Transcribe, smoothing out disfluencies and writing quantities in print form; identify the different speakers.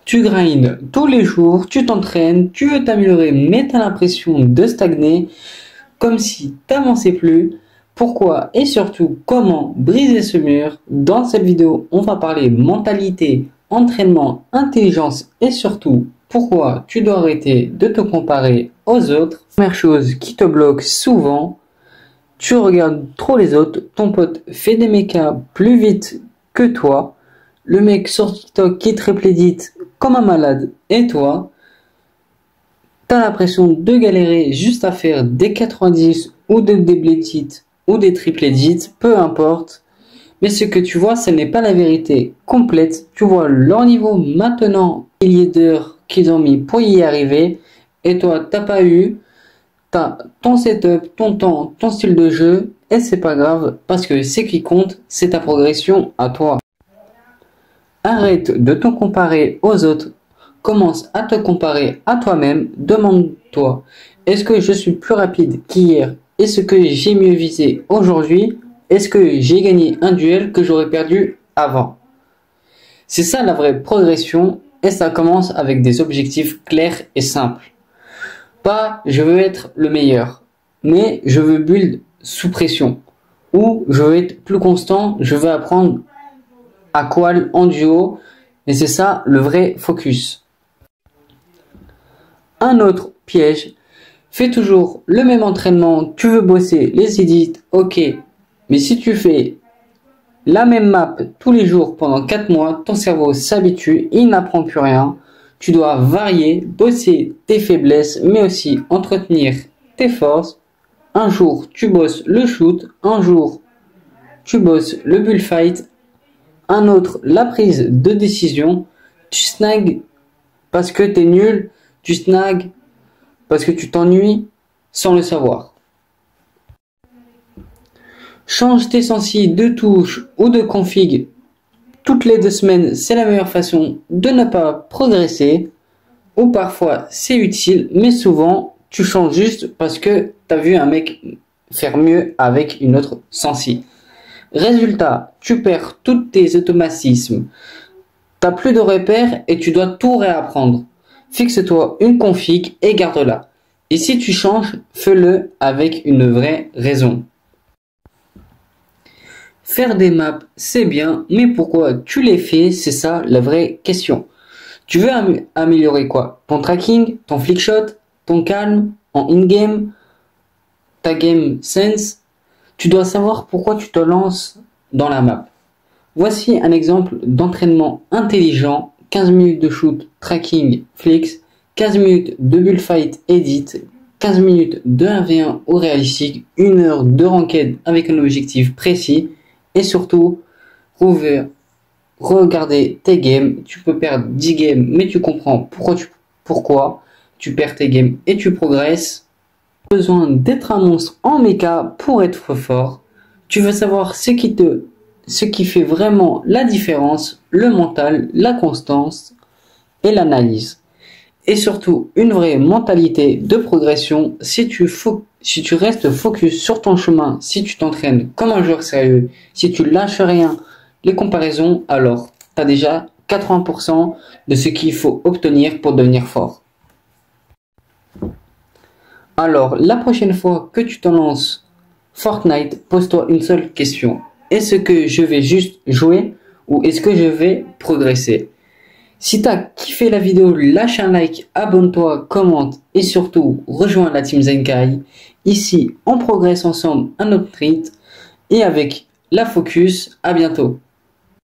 Speaker 1: Tu grindes tous les jours, tu t'entraînes, tu veux t'améliorer, mais tu as l'impression de stagner, comme si t'avançais plus. Pourquoi et surtout comment briser ce mur? Dans cette vidéo, on va parler mentalité, entraînement, intelligence et surtout pourquoi tu dois arrêter de te comparer aux autres. Première chose qui te bloque souvent, tu regardes trop les autres, ton pote fait des mécas plus vite que toi, le mec sur TikTok qui triplédite comme un malade et toi, t'as l'impression de galérer juste à faire des 90 ou des double-edits ou des triple-edits, peu importe. Mais ce que tu vois, ce n'est pas la vérité complète. Tu vois leur niveau maintenant, milliers d'heures qu'ils ont mis pour y arriver. Et toi, t'as pas eu. T'as ton setup, ton temps, ton style de jeu. Et c'est pas grave parce que ce qui compte, c'est ta progression à toi. Arrête de te comparer aux autres. Commence à te comparer à toi-même. Demande-toi, est-ce que je suis plus rapide qu'hier? Est-ce que j'ai mieux visé aujourd'hui? Est-ce que j'ai gagné un duel que j'aurais perdu avant? C'est ça la vraie progression et ça commence avec des objectifs clairs et simples. Pas je veux être le meilleur, mais je veux build sous pression. Ou je veux être plus constant, je veux apprendre à qual en duo et c'est ça le vrai focus. Un autre piège, fais toujours le même entraînement, tu veux bosser les edits, ok, mais si tu fais la même map tous les jours pendant 4 mois, ton cerveau s'habitue, il n'apprend plus rien. Tu dois varier, bosser tes faiblesses, mais aussi entretenir tes forces. Un jour, tu bosses le shoot, un jour, tu bosses le bullfight, un autre, la prise de décision. Tu snags parce que t'es nul, tu snags parce que tu t'ennuies sans le savoir. Change tes sensi de touche ou de config toutes les 2 semaines, c'est la meilleure façon de ne pas progresser. Ou parfois c'est utile, mais souvent tu changes juste parce que tu as vu un mec faire mieux avec une autre sensi. Résultat, tu perds tous tes automatismes. T'as plus de repères et tu dois tout réapprendre. Fixe-toi une config et garde-la. Et si tu changes, fais-le avec une vraie raison. Faire des maps, c'est bien, mais pourquoi tu les fais, c'est ça la vraie question. Tu veux améliorer quoi? Ton tracking, ton flickshot, ton calme, en in-game, ta game sense? Tu dois savoir pourquoi tu te lances dans la map. Voici un exemple d'entraînement intelligent, 15 minutes de shoot, tracking, flicks, 15 minutes de bullfight edit, 15 minutes de 1v1 au réalistique, 1 heure de ranked avec un objectif précis. Et surtout, regardez tes games. Tu peux perdre 10 games, mais tu comprends pourquoi tu perds tes games et tu progresses. Besoin d'être un monstre en méca pour être fort. Tu veux savoir ce qui fait vraiment la différence, le mental, la constance et l'analyse. Et surtout, une vraie mentalité de progression. Si tu restes focus sur ton chemin, si tu t'entraînes comme un joueur sérieux, si tu lâches rien, les comparaisons, alors tu as déjà 80% de ce qu'il faut obtenir pour devenir fort. Alors, la prochaine fois que tu te lances Fortnite, pose-toi une seule question. Est-ce que je vais juste jouer ou est-ce que je vais progresser? Si t'as kiffé la vidéo, lâche un like, abonne-toi, commente et surtout rejoins la team Zenkai. Ici, on progresse ensemble à notre rythme et avec la focus. À bientôt.